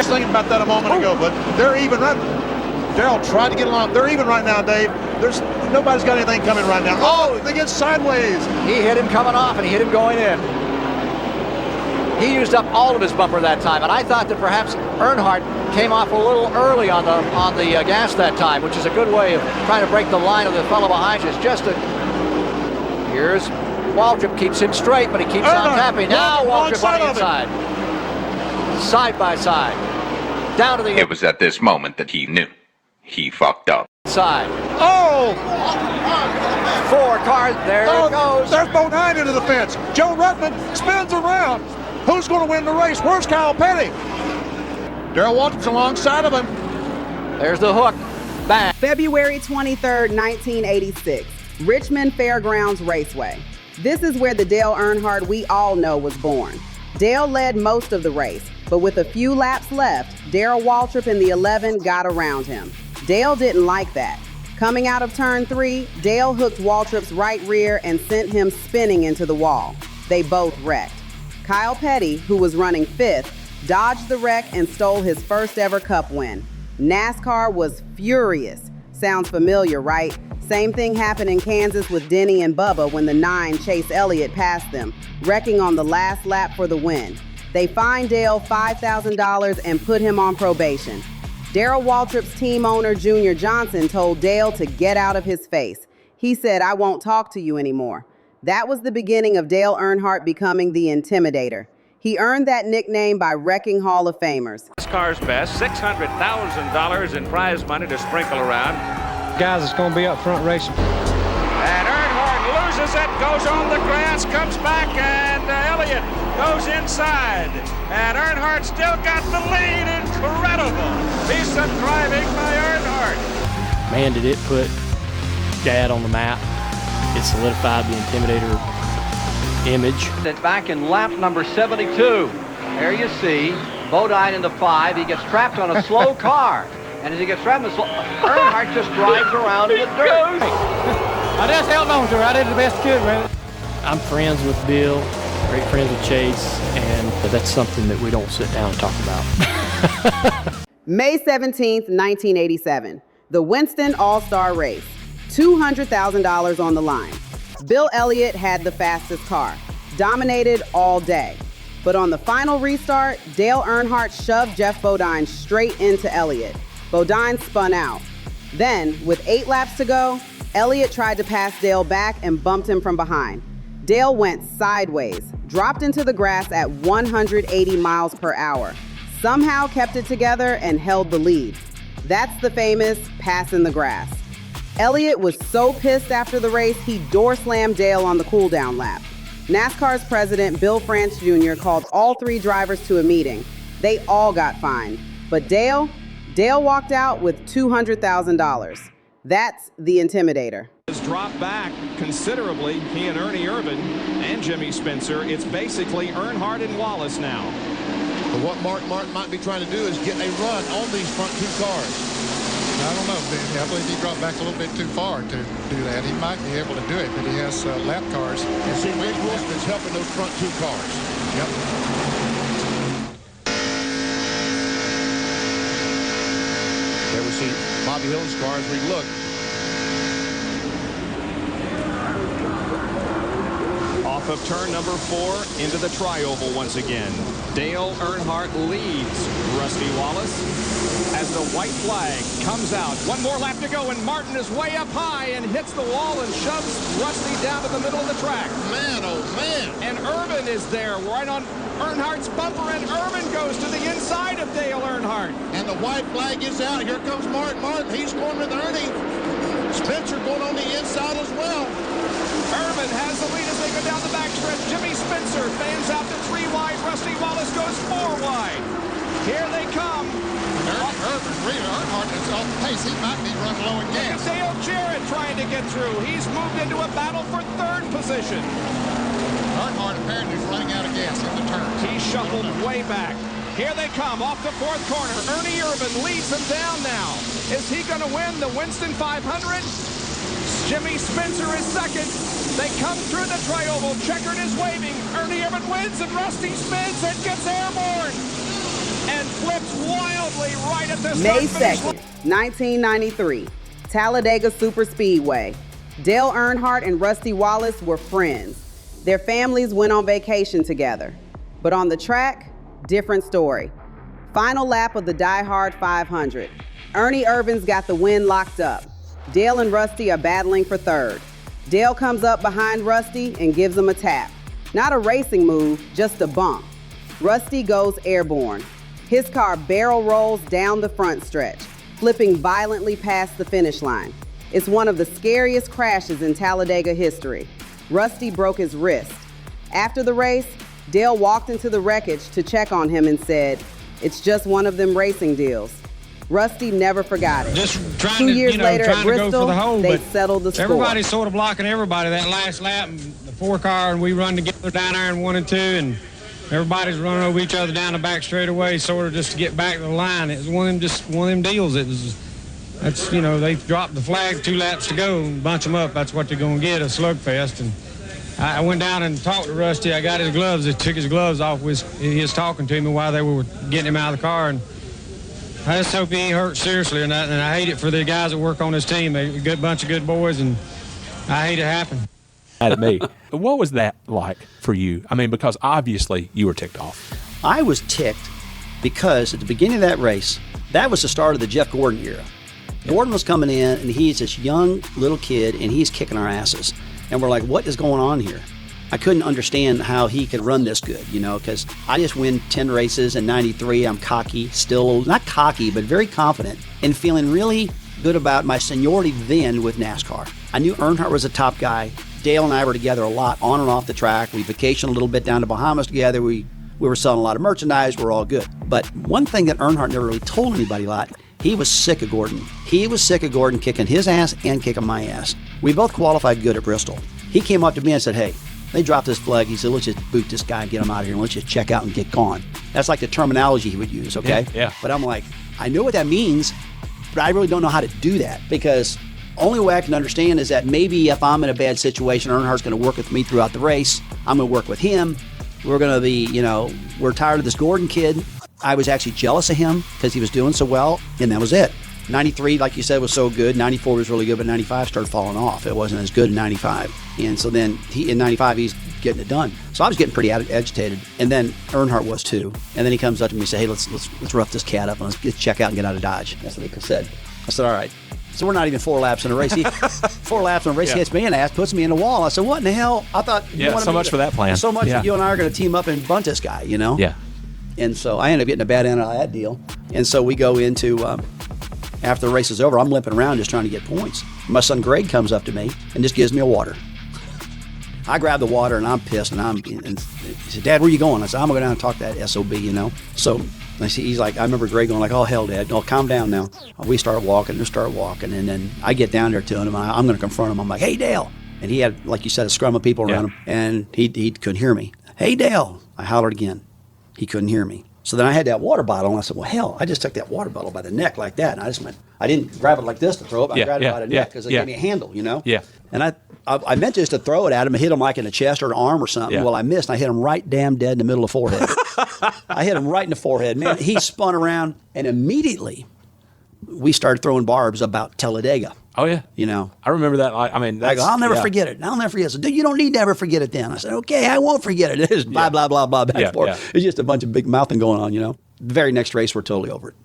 just thinking about that a moment ago, but they're even right. Darrell tried to get along. They're even right now, Dave. Nobody's got anything coming right now. Oh, they get sideways. He hit him coming off, and he hit him going in. He used up all of his bumper that time, and I thought that perhaps Earnhardt came off a little early on the gas that time, which is a good way of trying to break the line of the fellow behind you. It's just here's Waltrip, keeps him straight, but he keeps on tapping. Now Waltrip on the inside. Side by side. Down to the... It was at this moment that he knew. He fucked up. Side. Oh! 4 cars, there it goes. There's Bodine into the fence. Joe Ruttman spins around. Who's going to win the race? Where's Kyle Petty? Darrell Waltrip's alongside of him. There's the hook. Bang. February 23rd, 1986. Richmond Fairgrounds Raceway. This is where the Dale Earnhardt we all know was born. Dale led most of the race, but with a few laps left, Darrell Waltrip in the 11 got around him. Dale didn't like that. Coming out of turn 3, Dale hooked Waltrip's right rear and sent him spinning into the wall. They both wrecked. Kyle Petty, who was running 5th, dodged the wreck and stole his first ever Cup win. NASCAR was furious. Sounds familiar, right? Same thing happened in Kansas with Denny and Bubba when the 9 Chase Elliott passed them, wrecking on the last lap for the win. They fined Dale $5,000 and put him on probation. Darrell Waltrip's team owner, Junior Johnson, told Dale to get out of his face. He said, "I won't talk to you anymore." That was the beginning of Dale Earnhardt becoming the Intimidator. He earned that nickname by wrecking Hall of Famers. NASCAR's best, $600,000 in prize money to sprinkle around. Guys, it's going to be up front racing. And Earnhardt loses it, goes on the grass, comes back, and Elliott goes inside. And Earnhardt still got the lead. Incredible. Decent driving by Earnhardt. Man, did it put Dad on the map. It solidified the Intimidator image. That's back in lap number 72. There you see Bodine in the 5. He gets trapped on a slow car. And as he gets trapped on the slow, Earnhardt just drives around in the dirt. I just held on to her. I did the best I could, man. I'm friends with Bill, great friends with Chase, and that's something that we don't sit down and talk about. May 17th, 1987. The Winston All-Star Race. $200,000 on the line. Bill Elliott had the fastest car, dominated all day. But on the final restart, Dale Earnhardt shoved Jeff Bodine straight into Elliott. Bodine spun out. Then, with 8 laps to go, Elliott tried to pass Dale back and bumped him from behind. Dale went sideways, dropped into the grass at 180 miles per hour, somehow kept it together and held the lead. That's the famous pass in the grass. Elliott was so pissed after the race, he door slammed Dale on the cool-down lap. NASCAR's president, Bill France Jr., called all 3 drivers to a meeting. They all got fined. But Dale walked out with $200,000. That's the Intimidator. Has dropped back considerably, he and Ernie Irvan and Jimmy Spencer. It's basically Earnhardt and Wallace now. But what Mark Martin might be trying to do is get a run on these front 2 cars. I don't know, Ben. I believe he dropped back a little bit too far to do that. He might be able to do it, but he has lap cars. And see, Rick Wilson is helping those front 2 cars. Yep. There we see Bobby Hill's car as we look. Off of turn number 4 into the tri-oval once again. Dale Earnhardt leads Rusty Wallace as the white flag comes out. 1 more lap to go, and Martin is way up high and hits the wall and shoves Rusty down to the middle of the track. Man, oh man. And Irvin is there right on Earnhardt's bumper, and Irvin goes to the inside of Dale Earnhardt. And the white flag is out. Here comes Martin. He's going with Ernie. Spencer going on the inside as well. Irvin has the lead as they go down the backstretch. Jimmy Spencer fans out to 3 wide. Rusty Wallace goes 4 wide. Here they come. Earnhardt is off pace. He might be running low in gas. Dale Jarrett trying to get through. He's moved into a battle for 3rd position. Earnhardt apparently is running out of gas in the turns. He shuffled way back. Here they come off the 4th corner. Ernie Irvan leads them down now. Is he going to win the Winston 500? Jimmy Spencer is 2nd. They come through the tri-oval. Checkered is waving. Ernie Irvan wins, and Rusty spins and gets airborne and flips wide Quickly right at the May start finish 2nd, 1993, Talladega Superspeedway. Dale Earnhardt and Rusty Wallace were friends. Their families went on vacation together. But on the track, different story. Final lap of the Die Hard 500. Ernie Irvin's got the win locked up. Dale and Rusty are battling for third. Dale comes up behind Rusty and gives him a tap. Not a racing move, just a bump. Rusty goes airborne. His car barrel rolls down the front stretch, flipping violently past the finish line. It's one of the scariest crashes in Talladega history. Rusty broke his wrist. After the race, Dale walked into the wreckage to check on him and said, "It's just one of them racing deals." Rusty never forgot it. Just trying 2 years later trying at to go Bristol, for the hole, they but settled the score. everybody's sort of blocking everybody that last lap. And the 4 car, and we run together down there in 1 and 2, and everybody's running over each other down the back straightaway, sort of just to get back to the line. It was one of them deals. They dropped the flag 2 laps to go and bunch them up. That's what they're going to get, a slugfest. And I went down and talked to Rusty. I got his gloves. They took his gloves off. He was talking to me while they were getting him out of the car. And I just hope he ain't hurt seriously or nothing. And I hate it for the guys that work on his team. They're a good bunch of good boys, and I hate it happen. At me. What was that like for you? I mean, because obviously you were ticked off. I was ticked because at the beginning of that race, that was the start of the Jeff Gordon era. Gordon was coming in, and he's this young little kid, and he's kicking our asses. And we're like, what is going on here? I couldn't understand how he could run this good, because I just win 10 races in 93. I'm cocky, still not cocky, but very confident and feeling really good about my seniority then with NASCAR. I knew Earnhardt was a top guy. Dale and I were together a lot on and off the track. We vacationed a little bit down to Bahamas together. We were selling a lot of merchandise. We're all good. But one thing that Earnhardt never really told anybody a lot, he was sick of Gordon. He was sick of Gordon kicking his ass and kicking my ass. We both qualified good at Bristol. He came up to me and said, hey, they dropped this flag. He said, let's just boot this guy and get him out of here, and let's just check out and get gone. That's like the terminology he would use, okay? Yeah. But I'm like, I know what that means, but I really don't know how to do that, because only way I can understand is that maybe if I'm in a bad situation, Earnhardt's going to work with me throughout the race. I'm going to work with him. We're going to be, we're tired of this Gordon kid. I was actually jealous of him because he was doing so well, and that was it. 93, like you said, was so good. 94 was really good, but 95 started falling off. It wasn't as good in 95. And so then in 95, he's getting it done. So I was getting pretty agitated. And then Earnhardt was too. And then he comes up to me and says, hey, let's rough this cat up and let's check out and get out of Dodge. That's what he said. I said, all right. So we're not even 4 laps in a race. 4 laps in a race, he hits me in the ass, puts me in the wall. I said, what in the hell? I thought, so much for that plan. So much that you and I are going to team up and bunt this guy, Yeah. And so I ended up getting a bad end of that deal. And so we go into, after the race is over, I'm limping around just trying to get points. My son Greg comes up to me and just gives me a water. I grab the water and I'm pissed, and he said, Dad, where you going? I said, I'm going to go down and talk to that SOB, So he's like, I remember Greg going like, oh, hell, Dad, no, calm down now. We start walking, and then I get down there to him, and I'm going to confront him. I'm like, hey, Dale. And he had, like you said, a scrum of people around him, and he couldn't hear me. Hey, Dale. I hollered again. He couldn't hear me. So then I had that water bottle, and I said, well, hell, I just took that water bottle by the neck like that, and I didn't grab it like this to throw it. I grabbed it by the neck because it gave me a handle, Yeah. And I meant just to throw it at him and hit him like in the chest or an arm or something. Yeah. Well, I missed, and I hit him right damn dead in the middle of the forehead. I hit him right in the forehead. Man, he spun around, and immediately we started throwing barbs about Talladega. Oh, yeah. I remember that. I'll never forget it. I'll never forget it. So, dude, you don't need to ever forget it then. I said, okay, I won't forget it. It is blah, blah, blah, blah, back and forth. Yeah. It's just a bunch of big mouthing going on, The very next race, we're totally over it.